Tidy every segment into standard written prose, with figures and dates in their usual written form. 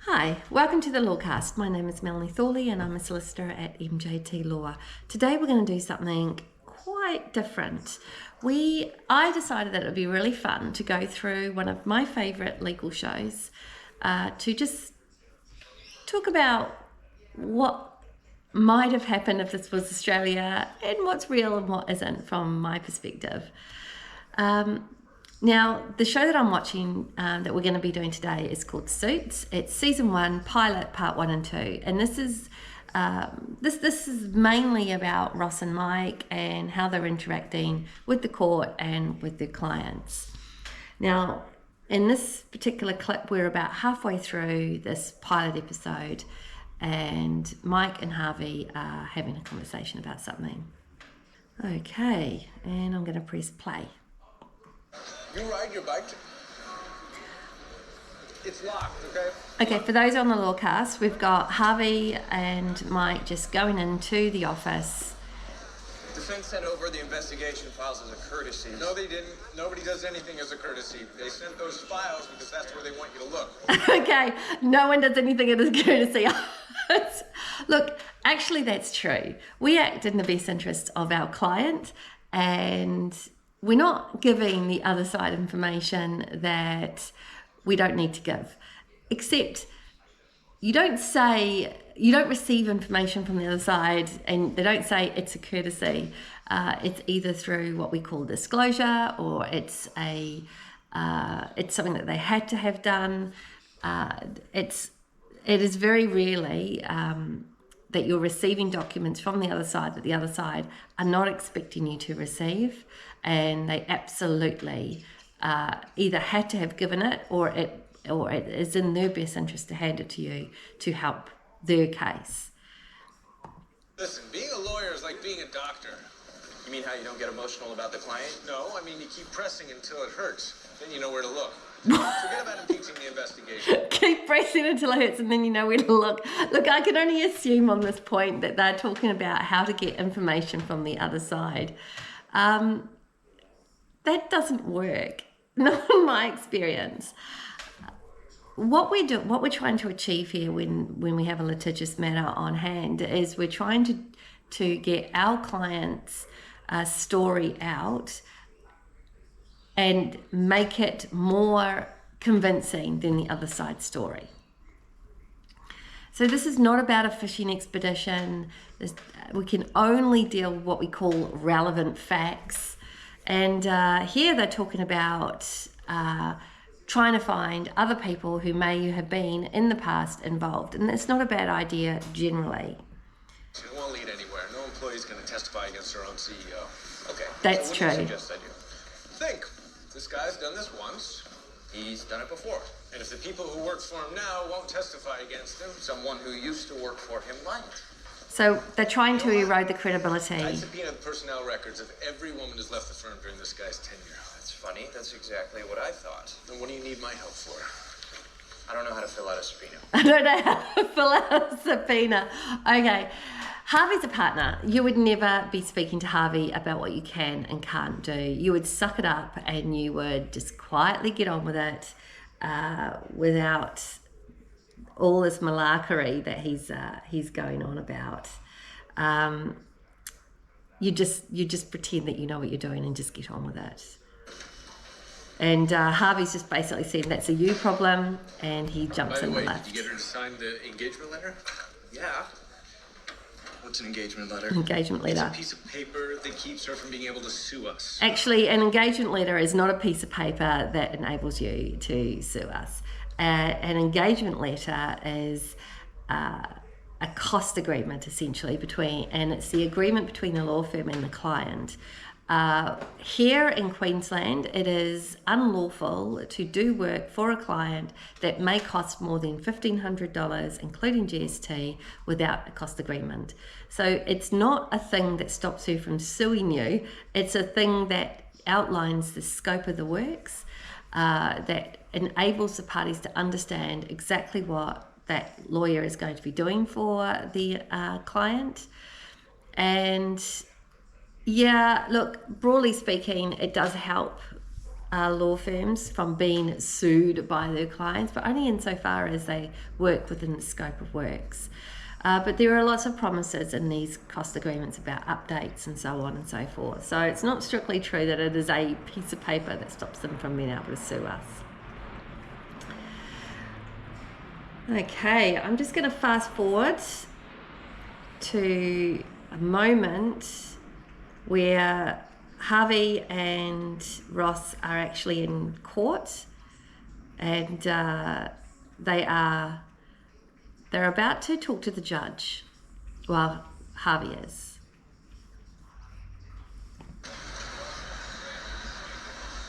Hi, welcome to the Lawcast. My name is Melanie Thorley and I'm a solicitor at MJT Law. Today we're going to do something quite different. I decided that it would be really fun to go through one of my favourite legal shows to just talk about what might have happened if this was Australia and what's real and what isn't from my perspective. Now, the show that I'm watching that we're going to be doing today is called Suits. It's season 1, pilot part 1 and 2, and this is mainly about Ross and Mike and how they're interacting with the court and with their clients. Now, in this particular clip, we're about halfway through this pilot episode, and Mike and Harvey are having a conversation about something. Okay, and I'm going to press play. You ride your bike? It's locked, okay? Okay, for those on the Lawcast, we've got Harvey and Mike just going into the office. Defense sent over the investigation files as a courtesy. No, they didn't. Nobody does anything as a courtesy. They sent those files because that's where they want you to look. Okay, no one does anything as a courtesy. Look, actually that's true. We act in the best interest of our client, and we're not giving the other side information that we don't need to give, except you don't receive information from the other side and they don't say it's a courtesy. It's either through what we call disclosure, or it's something that they had to have done. It is very rarely that you're receiving documents from the other side that the other side are not expecting you to receive, and they absolutely either had to have given it or it is in their best interest to hand it to you to help their case. Listen, being a lawyer is like being a doctor. You mean how you don't get emotional about the client? No, I mean you keep pressing until it hurts. Then you know where to look. Forget about impeaching the investigation. Keep pressing until it hurts and then you know where to look. Look, I can only assume on this point that they're talking about how to get information from the other side. That doesn't work, not in my experience. What we're trying to achieve here when we have a litigious matter on hand is we're trying to get our client's story out and make it more convincing than the other side's story. So this is not about a fishing expedition. We can only deal with what we call relevant facts. And here they're talking about trying to find other people who may have been in the past involved. And it's not a bad idea generally. It won't lead anywhere. No employee's going to testify against their own CEO. Okay. That's so true. What do you suggest I do? Think. This guy's done this once. He's done it before. And if the people who work for him now won't testify against him, someone who used to work for him might. So they're trying to erode the credibility. I subpoena the personnel records of every woman who's left the firm during this guy's tenure. That's funny. That's exactly what I thought. Then what do you need my help for? I don't know how to fill out a subpoena. I don't know how to fill out a subpoena. Okay. Harvey's a partner. You would never be speaking to Harvey about what you can and can't do. You would suck it up and you would just quietly get on with it without all this malarkey that he's going on about. You just pretend that you know what you're doing and just get on with it. And Harvey's just basically saying that's a you problem, and he jumps in the left. By the way, did you get her to sign the engagement letter? Yeah. What's an engagement letter? Engagement letter. It's a piece of paper that keeps her from being able to sue us. Actually, an engagement letter is not a piece of paper that enables you to sue us. An engagement letter is a cost agreement, essentially, and it's the agreement between the law firm and the client. Here in Queensland, it is unlawful to do work for a client that may cost more than $1,500, including GST, without a cost agreement. So it's not a thing that stops you from suing you. It's a thing that outlines the scope of the works, that enables the parties to understand exactly what that lawyer is going to be doing for the client. And yeah, look, broadly speaking, it does help law firms from being sued by their clients, but only insofar as they work within the scope of works. But there are lots of promises in these cost agreements about updates and so on and so forth. So it's not strictly true that it is a piece of paper that stops them from being able to sue us. Okay, I'm just going to fast forward to a moment where Harvey and Ross are actually in court, and they're about to talk to the judge. Well, Harvey is.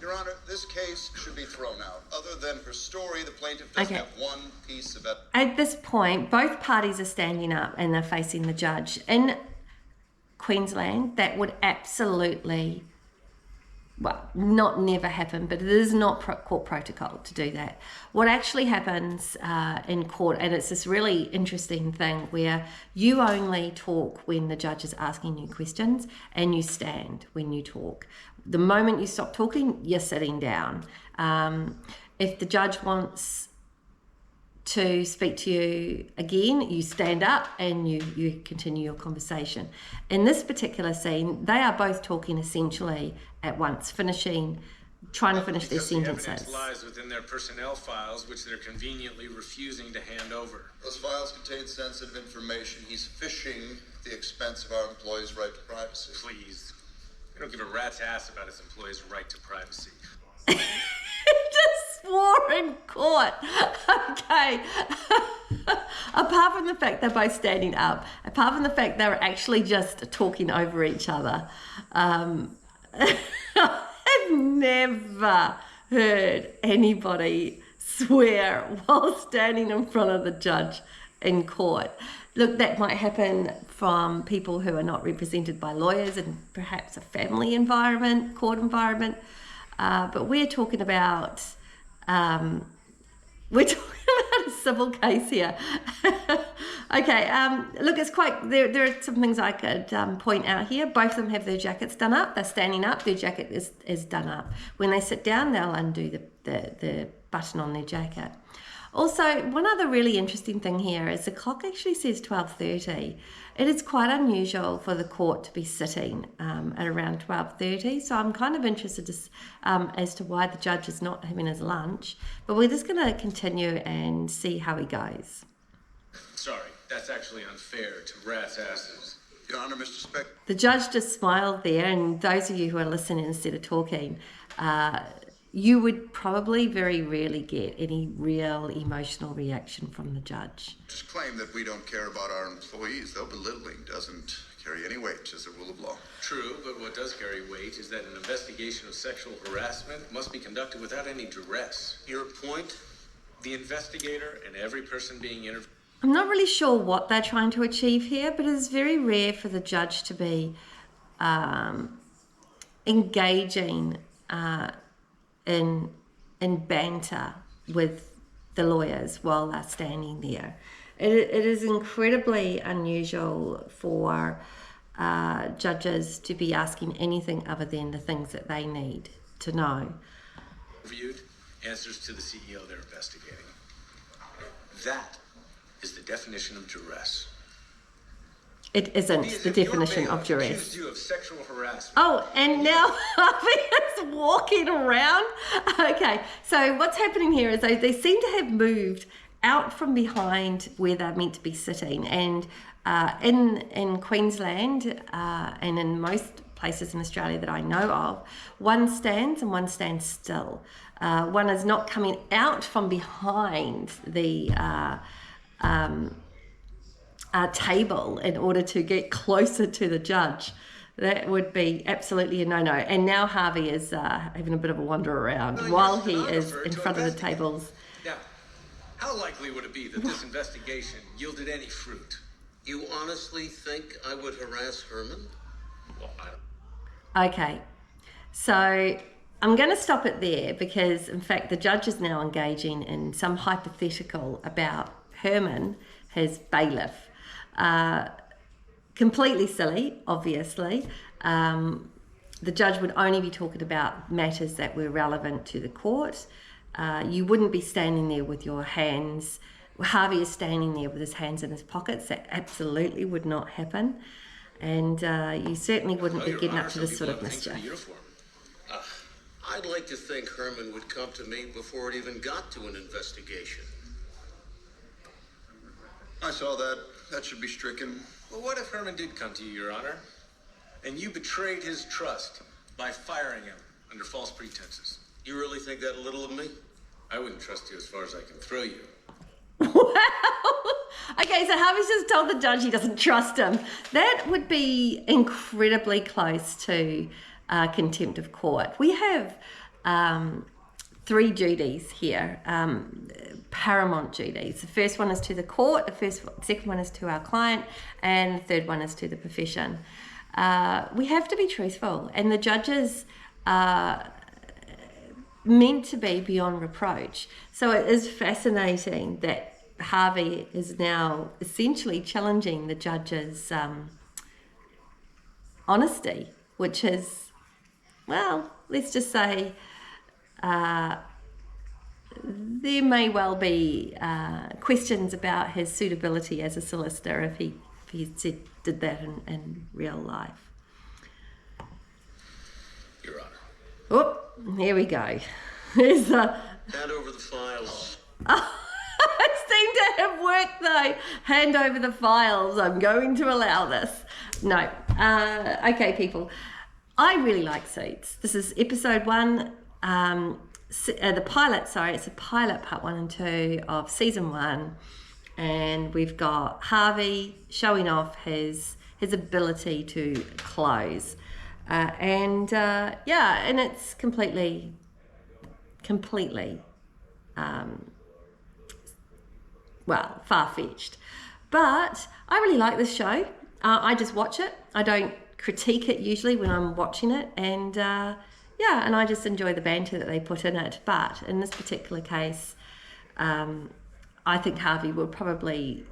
Your Honor, this case should be thrown out. Other than her story, the plaintiff doesn't have one piece of evidence. At this point, both parties are standing up and they're facing the judge. In Queensland, that would absolutely, well, not never happen, but it is not court protocol to do that. What actually happens in court, and it's this really interesting thing where you only talk when the judge is asking you questions, and you stand when you talk. The moment you stop talking, you're sitting down. If the judge wants to speak to you again, you stand up and you continue your conversation. In this particular scene, they are both talking essentially at once, trying to finish their sentences. The evidence lies within their personnel files, which they're conveniently refusing to hand over. Those files contain sensitive information. He's fishing at the expense of our employees' right to privacy. Please. We don't give a rat's ass about his employees' right to privacy. Just swore in court. Okay. Apart from the fact they're both standing up, apart from the fact they're actually just talking over each other, I've never heard anybody swear while standing in front of the judge in court. Look, that might happen from people who are not represented by lawyers and perhaps a family environment, court environment. But we're talking about a civil case here. Okay, look, it's quite, there are some things I could point out here. Both of them have their jackets done up. They're standing up, their jacket is done up. When they sit down, they'll undo the button on their jacket. Also, one other really interesting thing here is the clock actually says 12:30. It is quite unusual for the court to be sitting at around 12:30, so I'm kind of interested as to why the judge is not having his lunch, but we're just going to continue and see how he goes. Sorry, that's actually unfair to rat's asses. Your Honor, Mr. Speck. The judge just smiled there, and those of you who are listening instead of talking, you would probably very rarely get any real emotional reaction from the judge. Just claim that we don't care about our employees, though belittling doesn't carry any weight as a rule of law. True, but what does carry weight is that an investigation of sexual harassment must be conducted without any duress. Your point? The investigator and every person being interviewed. I'm not really sure what they're trying to achieve here, but it's very rare for the judge to be engaging in banter with the lawyers while they're standing there. It is incredibly unusual for judges to be asking anything other than the things that they need to know. Reviewed answers to the CEO they're investigating. That is the definition of duress. It isn't the definition of duress. Accused you of sexual harassment. Oh, and now Harvey is walking around. Okay, so what's happening here is they seem to have moved out from behind where they're meant to be sitting, and in Queensland and in most places in Australia that I know of, one stands and one stands still. One is not coming out from behind the table in order to get closer to the judge. That would be absolutely a no-no. And now Harvey is having a bit of a wander around while he is in front of the tables. Now, how likely would it be that this investigation yielded any fruit? You honestly think I would harass Herman? Well, I don't. Okay, so I'm going to stop it there because, in fact, the judge is now engaging in some hypothetical about Herman, his bailiff. Completely silly, obviously. the judge would only be talking about matters that were relevant to the court. You wouldn't be standing there with your hands. Harvey is standing there with his hands in his pockets. That absolutely would not happen. And you certainly wouldn't be getting up to this sort of mischief. I'd like to think Herman would come to me before it even got to an investigation. I saw that. That should be stricken. Well, what if Herman did come to you, Your Honor, and you betrayed his trust by firing him under false pretenses? You really think that little of me? I wouldn't trust you as far as I can throw you. Wow. Okay, so Harvey's just told the judge he doesn't trust him. That would be incredibly close to contempt of court. We have 3 duties here, paramount duties. The first one is to the court, second one is to our client, and the third one is to the profession. We have to be truthful, and the judges are meant to be beyond reproach. So it is fascinating that Harvey is now essentially challenging the judge's honesty, which is, well, let's just say there may well be questions about his suitability as a solicitor if he did that in real life. Your Honor. Oh, here we go. There's a... Hand over the files. It seemed to have worked though. Hand over the files. I'm going to allow this. No. Okay, people. I really like Suits. This is episode 1. The pilot, sorry, it's a pilot part 1 and 2 of season 1. And we've got Harvey showing off his ability to close. And it's completely far-fetched. But I really like this show. I just watch it. I don't critique it usually when I'm watching it. And and I just enjoy the banter that they put in it. But in this particular case, I think Harvey will probably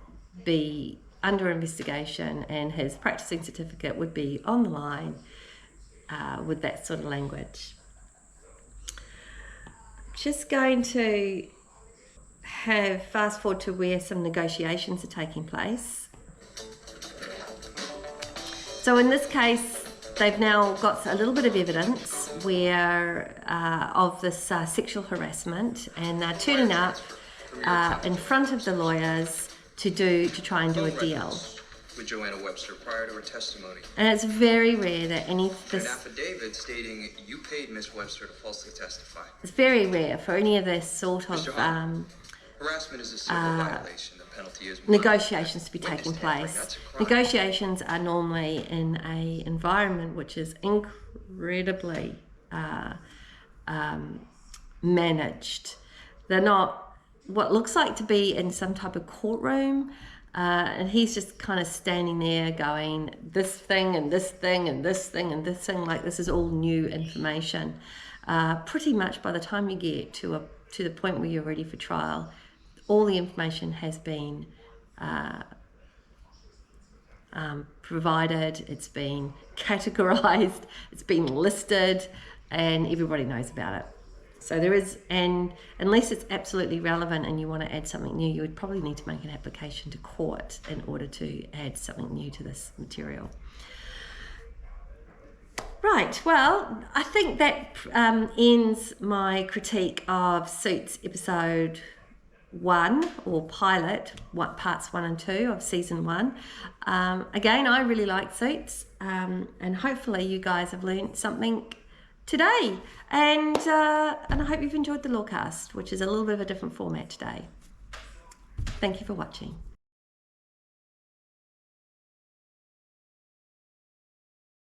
be under investigation and his practicing certificate would be on the line with that sort of language. Just going to have fast forward to where some negotiations are taking place. So in this case, they've now got a little bit of evidence where of this sexual harassment, and they're turning up in front of the lawyers to try and do a deal. With Joanna Webster prior to her testimony. And it's very rare that An affidavit stating you paid Miss Webster to falsely testify. It's very rare for any of this sort of Harassment is a civil violation. The penalty is negotiations to be taking place. Negotiations are normally in an environment which is incredibly managed. They're not what looks like to be in some type of courtroom. And he's just kind of standing there going, this thing and this thing and this thing and this thing, like this is all new information. Pretty much by the time you get to the point where you're ready for trial, all the information has been provided, it's been categorized, it's been listed, and everybody knows about it. So there is, and unless it's absolutely relevant and you want to add something new, you would probably need to make an application to court in order to add something new to this material. Right, well, I think that ends my critique of Suits episode 1, or pilot, parts 1 and 2 of season 1. Again, I really like Suits, and hopefully you guys have learned something today, and I hope you've enjoyed the Lawcast, which is a little bit of a different format today. Thank you for watching.